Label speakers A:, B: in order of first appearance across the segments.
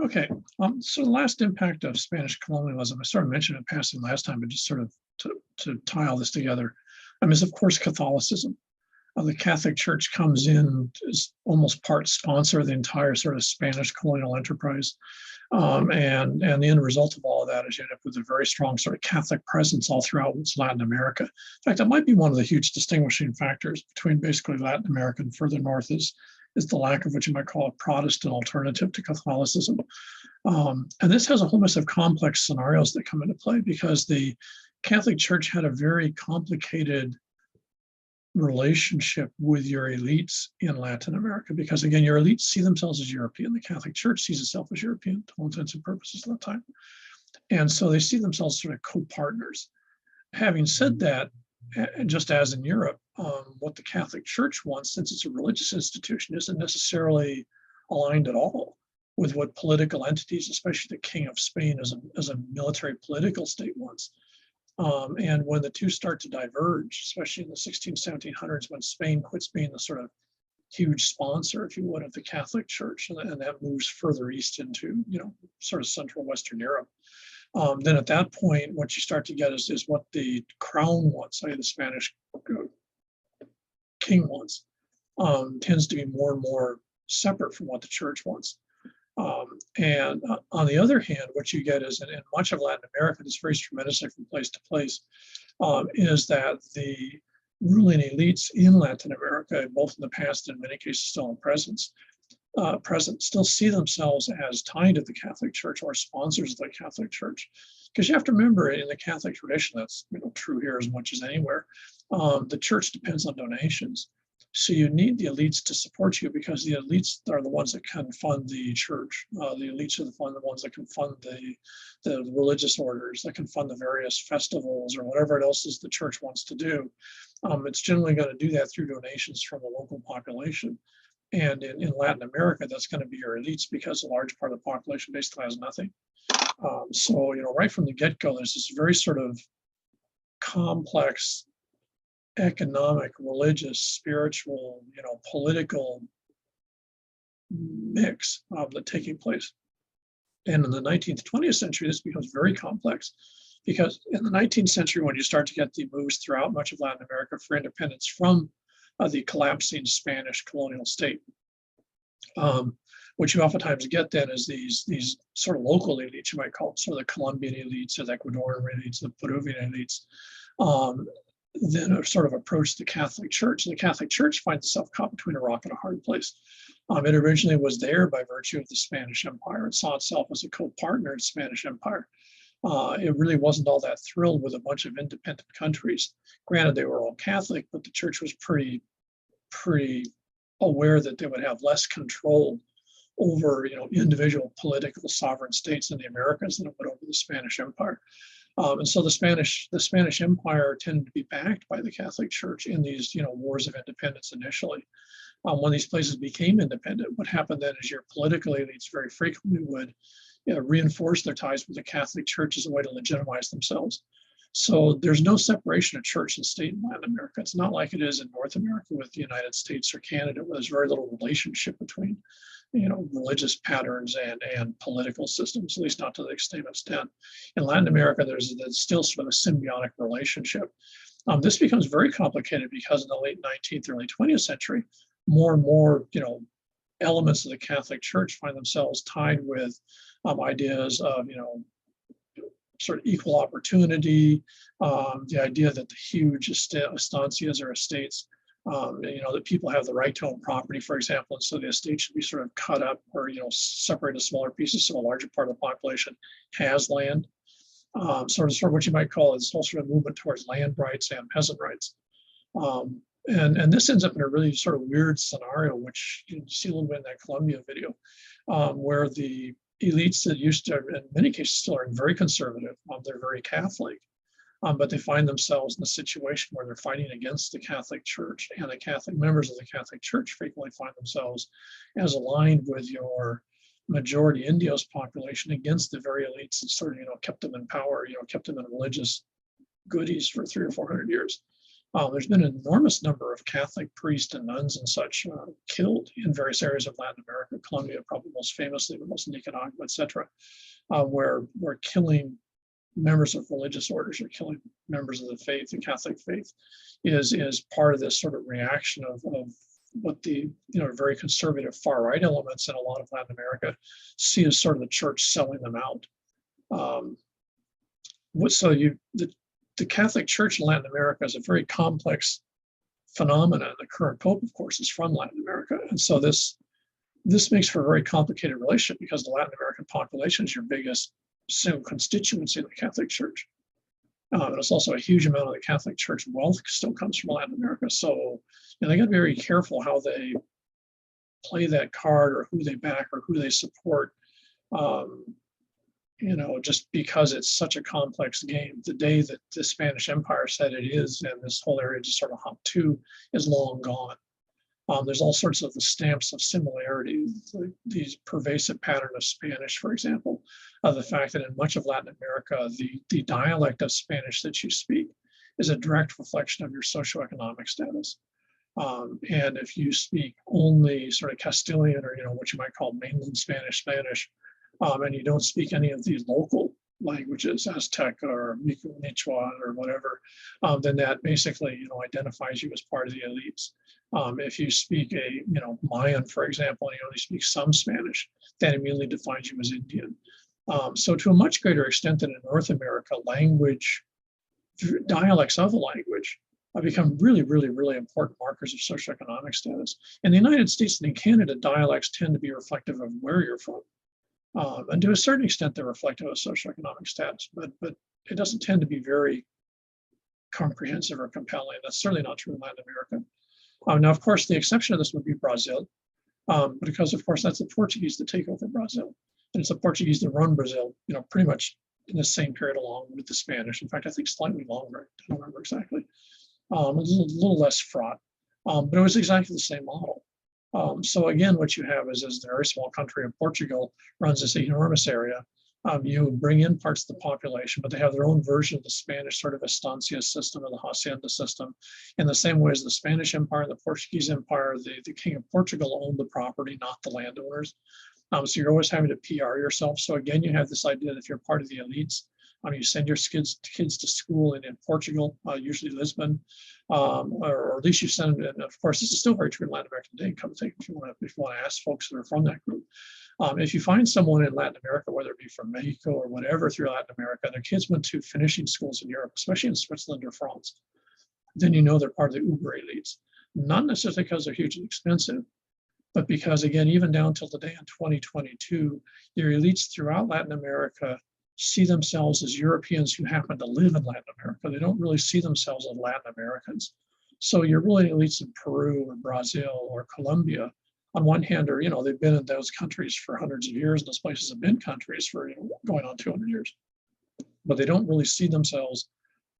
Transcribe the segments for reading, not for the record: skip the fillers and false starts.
A: Okay, so the last impact of Spanish colonialism, I sort of mentioned in passing last time, but just sort of to tie all this together, is of course Catholicism. The Catholic Church comes in as almost part sponsor of the entire sort of Spanish colonial enterprise. And the end result of all of that is you end up with a very strong sort of Catholic presence all throughout Latin America. In fact, that might be one of the huge distinguishing factors between basically Latin America and further north is the lack of what you might call a Protestant alternative to Catholicism. And this has a whole mess of complex scenarios that come into play because the Catholic Church had a very complicated relationship with your elites in Latin America, because again, your elites see themselves as European. The Catholic Church sees itself as European to all intents and purposes at the time. And so they see themselves sort of co-partners. Having said that, just as in Europe, what the Catholic Church wants, since it's a religious institution, isn't necessarily aligned at all with what political entities, especially the King of Spain as a military political state wants. And when the two start to diverge, especially in the 1700s, when Spain quits being the sort of huge sponsor, if you would, of the Catholic Church, and that moves further east into, sort of Central Western Europe, then at that point, what you start to get is what the crown wants, the Spanish king wants, tends to be more and more separate from what the church wants. And on the other hand, what you get is, in much of Latin America, this varies tremendously from place to place, is that the ruling elites in Latin America, both in the past and in many cases still in present, still see themselves as tied to the Catholic Church or sponsors of the Catholic Church. Because you have to remember, in the Catholic tradition, that's true here as much as anywhere, the church depends on donations. So you need the elites to support you because the elites are the ones that can fund the church. The elites are the ones that can fund the religious orders, that can fund the various festivals or whatever else is the church wants to do. It's generally going to do that through donations from the local population. And in Latin America, that's going to be your elites because a large part of the population basically has nothing. So, right from the get-go, there's this very sort of complex economic, religious, spiritual, political mix that taking place. And in the 19th, 20th century, this becomes very complex because in the 19th century, when you start to get the moves throughout much of Latin America for independence from the collapsing Spanish colonial state, what you oftentimes get then is these sort of local elites, you might call it sort of the Colombian elites or the Ecuadorian elites, the Peruvian elites, then sort of approach the Catholic Church. And the Catholic Church finds itself caught between a rock and a hard place. It originally was there by virtue of the Spanish Empire. It saw itself as a co-partner in the Spanish Empire. It really wasn't all that thrilled with a bunch of independent countries. Granted, they were all Catholic, but the church was pretty aware that they would have less control over individual political sovereign states in the Americas than it would over the Spanish Empire. And so the Spanish Empire tended to be backed by the Catholic Church in these wars of independence initially. When these places became independent, what happened then is your political elites very frequently would reinforce their ties with the Catholic Church as a way to legitimize themselves. So there's no separation of church and state in Latin America. It's not like it is in North America with the United States or Canada, where there's very little relationship between religious patterns and political systems, at least not to the same extent. In Latin America, there's still sort of a symbiotic relationship. This becomes very complicated because in the late 19th, early 20th century, more and more, elements of the Catholic Church find themselves tied with ideas of, sort of equal opportunity, the idea that the huge estancias or estates, that people have the right to own property, for example, and so the estate should be sort of cut up or, separate into smaller pieces so a larger part of the population has land. Sort of what you might call this whole sort of movement towards land rights and peasant rights. And this ends up in a really sort of weird scenario, which you can see a little bit in that Colombia video, where the elites that used to, in many cases, still are very conservative. They're very Catholic, but they find themselves in a situation where they're fighting against the Catholic Church, and the Catholic members of the Catholic Church frequently find themselves as aligned with your majority Indios population against the very elites that sort of, kept them in power, kept them in religious goodies for 300 or 400 years. There's been an enormous number of Catholic priests and nuns and such killed in various areas of Latin America, Colombia probably most famously, but also Nicaragua, etc., where killing members of religious orders or killing members of the faith, the Catholic faith, is part of this sort of reaction of what the very conservative far right elements in a lot of Latin America see as sort of the church selling them out. So the Catholic Church in Latin America is a very complex phenomenon. The current Pope, of course, is from Latin America, and so this makes for a very complicated relationship because the Latin American population is your biggest single constituency in the Catholic Church. And it's also a huge amount of the Catholic Church wealth still comes from Latin America. So they got to be very careful how they play that card or who they back or who they support. Just because it's such a complex game. The day that the Spanish Empire said it is, and this whole area just sort of hop to, is long gone. There's all sorts of the stamps of similarity, these pervasive pattern of Spanish, for example, the fact that in much of Latin America, the dialect of Spanish that you speak is a direct reflection of your socioeconomic status. And if you speak only sort of Castilian or, what you might call mainland Spanish, and you don't speak any of these local languages, Aztec or Michoacan or whatever, then that basically, identifies you as part of the elites. If you speak a, Mayan, for example, and you only speak some Spanish, that immediately defines you as Indian. So to a much greater extent than in North America, dialects of a language have become really, really, really important markers of socioeconomic status. In the United States and in Canada, dialects tend to be reflective of where you're from. And to a certain extent, they're reflective of socioeconomic status, but it doesn't tend to be very comprehensive or compelling. That's certainly not true in Latin America. Now, of course, the exception of this would be Brazil, because, of course, that's the Portuguese that take over Brazil. And it's the Portuguese that run Brazil, pretty much in the same period along with the Spanish. In fact, I think slightly longer. I don't remember exactly. It was a little less fraught, but it was exactly the same model. So again, what you have is the very small country of Portugal runs this enormous area. You bring in parts of the population, but they have their own version of the Spanish sort of estancia system or the hacienda system. In the same way as the Spanish Empire, the Portuguese Empire, the King of Portugal owned the property, not the landowners. So you're always having to PR yourself. So again, you have this idea that if you're part of the elites, you send your kids to school in Portugal, usually Lisbon, or at least you send them. And of course, this is still very true in Latin America today. Come think if you want to ask folks that are from that group. If you find someone in Latin America, whether it be from Mexico or whatever through Latin America, their kids went to finishing schools in Europe, especially in Switzerland or France, then they're part of the uber elites. Not necessarily because they're hugely expensive, but because, again, even down till today in 2022, your elites throughout Latin America see themselves as Europeans who happen to live in Latin America. They don't really see themselves as Latin Americans. So your really elites in Peru or Brazil or Colombia, on one hand, they've been in those countries for hundreds of years, and those places have been countries for going on 200 years. But they don't really see themselves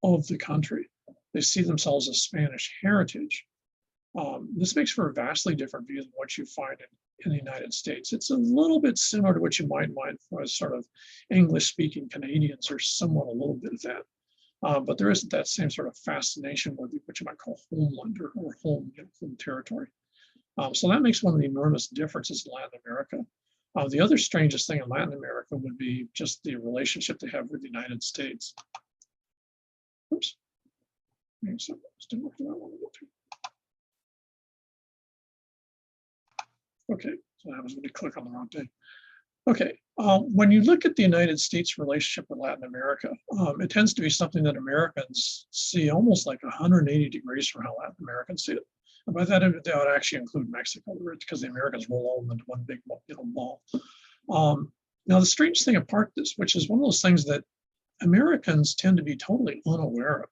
A: of the country. They see themselves as Spanish heritage. This makes for a vastly different view than what you find in the United States. It's a little bit similar to what you might find for sort of English-speaking Canadians, or somewhat a little bit of that. But there isn't that same sort of fascination with what you might call homeland or home territory. So that makes one of the enormous differences in Latin America. The other strangest thing in Latin America would be just the relationship they have with the United States. Oops. Didn't work the way I wanted it to. Okay, so that was when you click on the wrong thing. Okay, when you look at the United States relationship with Latin America, it tends to be something that Americans see almost like 180 degrees from how Latin Americans see it. And by that, they would actually include Mexico, because the Americans roll all of them into one big ball. Now, the strange thing apart this, which is one of those things that Americans tend to be totally unaware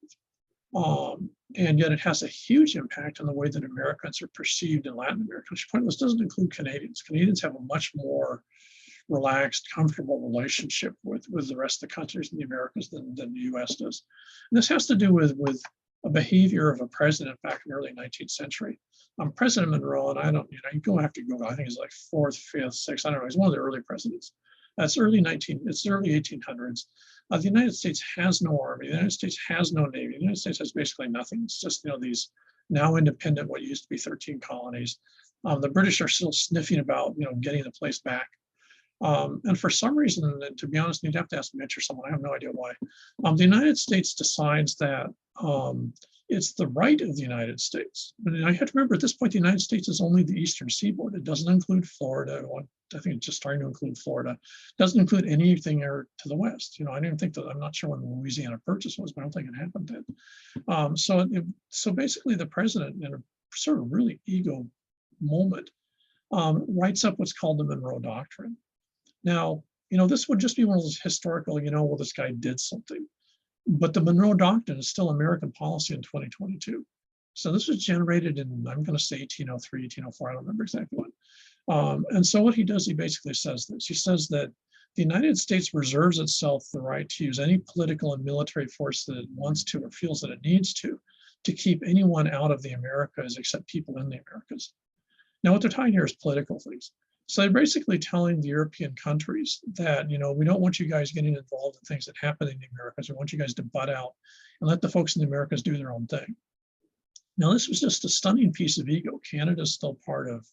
A: of, and yet it has a huge impact on the way that Americans are perceived in Latin America. This doesn't include Canadians. Canadians have a much more relaxed, comfortable relationship with the rest of the countries in the Americas than the US does. And this has to do with a behavior of a president back in the early 19th century. President Monroe, and you don't have to Google, I think he's like 4th, 5th, 6th, I don't know, he's one of the early presidents. It's early 1800s. The United States has no army. The United States has no navy. The United States has basically nothing. It's just, these now independent, what used to be 13 colonies. The British are still sniffing about, getting the place back. And for some reason, and to be honest, you'd have to ask Mitch or someone, I have no idea why. The United States decides that it's the right of the United States. And I have to remember at this point, the United States is only the eastern seaboard. It doesn't include Florida. I think it's just starting to include Florida. It doesn't include anything to the west. I didn't think that, I'm not sure when the Louisiana Purchase was, but I don't think it happened then. So basically the president, in a sort of really ego moment, writes up what's called the Monroe Doctrine. Now, this would just be one of those historical, well, this guy did something. But the Monroe Doctrine is still American policy in 2022. So this was generated in, I'm going to say 1803, 1804, I don't remember exactly when. And so what he does, he basically says this. He says that the United States reserves itself the right to use any political and military force that it wants to or feels that it needs to keep anyone out of the Americas except people in the Americas. Now, what they're talking here is political things. So they're basically telling the European countries that, we don't want you guys getting involved in things that happen in the Americas. We want you guys to butt out and let the folks in the Americas do their own thing. Now, this was just a stunning piece of ego. Canada's still part of,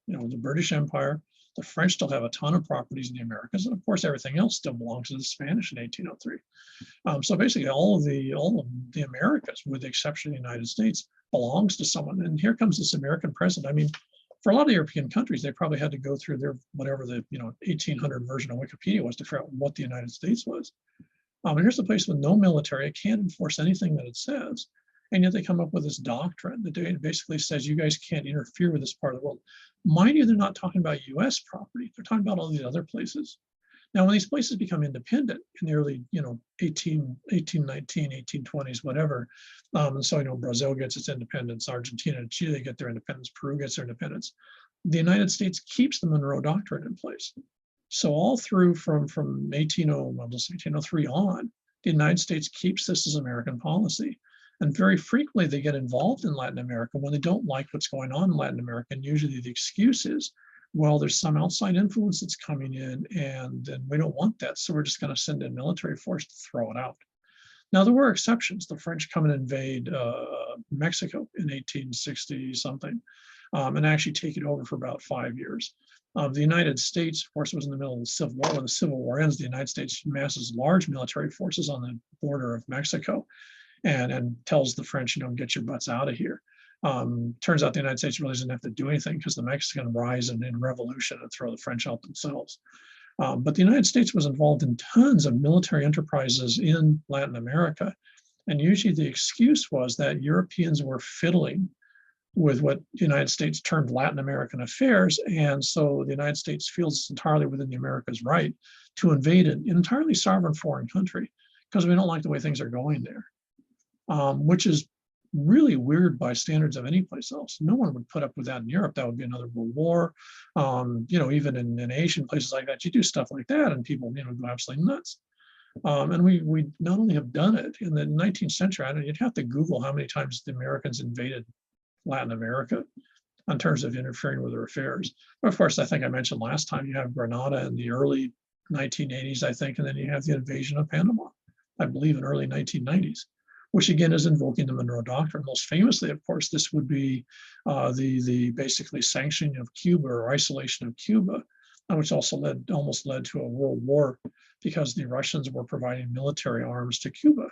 A: the British Empire. The French still have a ton of properties in the Americas. And of course, everything else still belongs to the Spanish in 1803. So basically all of the Americas, with the exception of the United States, belongs to someone. And here comes this American president. I mean, for a lot of European countries, they probably had to go through their, whatever the 1800 version of Wikipedia was to figure out what the United States was. And here's a place with no military. It can't enforce anything that it says. And yet they come up with this doctrine that basically says you guys can't interfere with this part of the world. Mind you, they're not talking about US property. They're talking about all these other places. Now, when these places become independent in the early, 1819, 1820s, whatever, and so, Brazil gets its independence, Argentina and Chile get their independence, Peru gets their independence. The United States keeps the Monroe Doctrine in place. So all through from 1803 on, the United States keeps this as American policy. And very frequently they get involved in Latin America when they don't like what's going on in Latin America. And usually the excuse is, well, there's some outside influence that's coming in and we don't want that. So we're just going to send in military force to throw it out. Now, there were exceptions. The French come and invade Mexico in 1860 something and actually take it over for about 5 years. The United States, of course, was in the middle of the Civil War. When the Civil War ends, the United States masses large military forces on the border of Mexico and tells the French, get your butts out of here. Turns out the United States really doesn't have to do anything because the Mexicans rise in revolution and throw the French out themselves. But the United States was involved in tons of military enterprises in Latin America. And usually the excuse was that Europeans were fiddling with what the United States termed Latin American affairs. And so the United States feels it's entirely within the Americas' right to invade an entirely sovereign foreign country because we don't like the way things are going there, which is really weird by standards of any place else. No one would put up with that in Europe. That would be another world war. Even in Asian places like that, you do stuff like that and people, go absolutely nuts. And we not only have done it in the 19th century, you'd have to Google how many times the Americans invaded Latin America in terms of interfering with their affairs. But of course, I think I mentioned last time, you have Grenada in the early 1980s, I think, and then you have the invasion of Panama, I believe in early 1990s. Which again is invoking the Monroe Doctrine. Most famously, of course, this would be the basically sanctioning of Cuba or isolation of Cuba, which also almost led to a world war because the Russians were providing military arms to Cuba.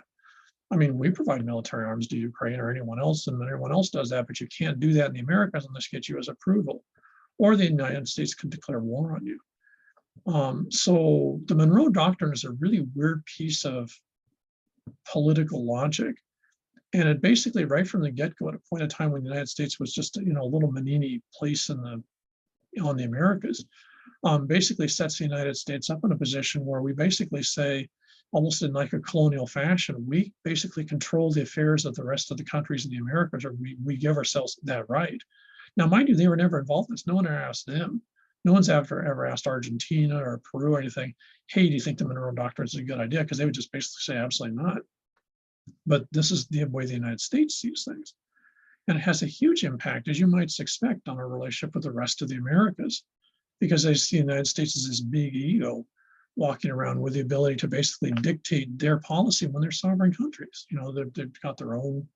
A: I mean, we provide military arms to Ukraine or anyone else, and everyone else does that, but you can't do that in the Americas unless you get U.S. approval, or the United States can declare war on you. So the Monroe Doctrine is a really weird piece of political logic. And it basically, right from the get-go, at a point in time when the United States was just, a little Manini place on the Americas, basically sets the United States up in a position where we basically say, almost in like a colonial fashion, we basically control the affairs of the rest of the countries in the Americas, or we give ourselves that right. Now, mind you, they were never involved in this. No one ever asked them. No one's ever asked Argentina or Peru or anything, hey, do you think the Monroe Doctrine is a good idea? Because they would just basically say, absolutely not. But this is the way the United States sees things. And it has a huge impact, as you might expect, on our relationship with the rest of the Americas, because they see the United States as this big ego walking around with the ability to basically dictate their policy when they're sovereign countries. You know, they've got their own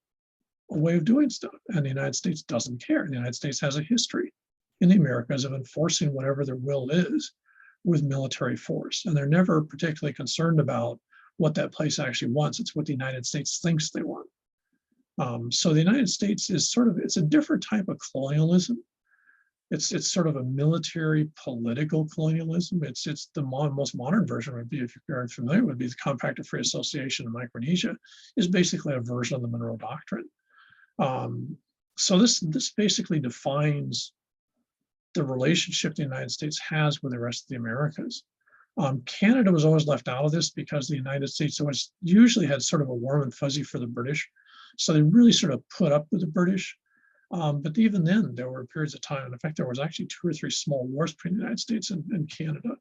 A: way of doing stuff, and the United States doesn't care. The United States has a history in the Americas of enforcing whatever their will is with military force, and they're never particularly concerned about what that place actually wants. It's what the United States thinks they want. So the United States is sort of, it's a different type of colonialism. It's sort of a military political colonialism. It's the most modern version would be, if you're familiar, would be the Compact of Free Association in Micronesia, is basically a version of the Monroe Doctrine. So this basically defines the relationship the United States has with the rest of the Americas. Canada was always left out of this because the United States always usually had sort of a warm and fuzzy for the British. So they really sort of put up with the British. But even then, there were periods of time, and in fact, there was actually 2 or 3 small wars between the United States and Canada.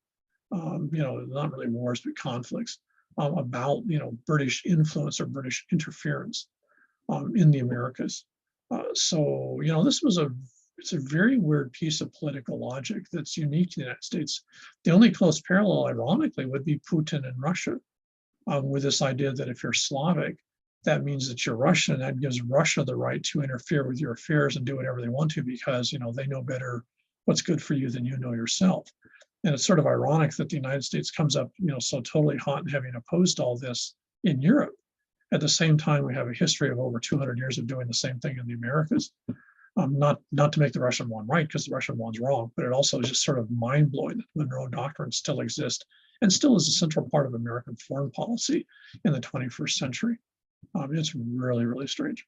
A: You know, not really wars, but conflicts about, you know, British influence or British interference in the Americas. So, you know, it's a very weird piece of political logic that's unique to the United States. The only close parallel, ironically, would be Putin and Russia, with this idea that if you're Slavic, that means that you're Russian, and that gives Russia the right to interfere with your affairs and do whatever they want to, because, you know, they know better what's good for you than you know yourself. And it's sort of ironic that the United States comes up, you know, so totally hot and having opposed all this in Europe. At the same time, we have a history of over 200 years of doing the same thing in the Americas. Not to make the Russian one right, because the Russian one's wrong, but it also is just sort of mind-blowing that the Monroe Doctrine still exists and still is a central part of American foreign policy in the 21st century. It's really, really strange.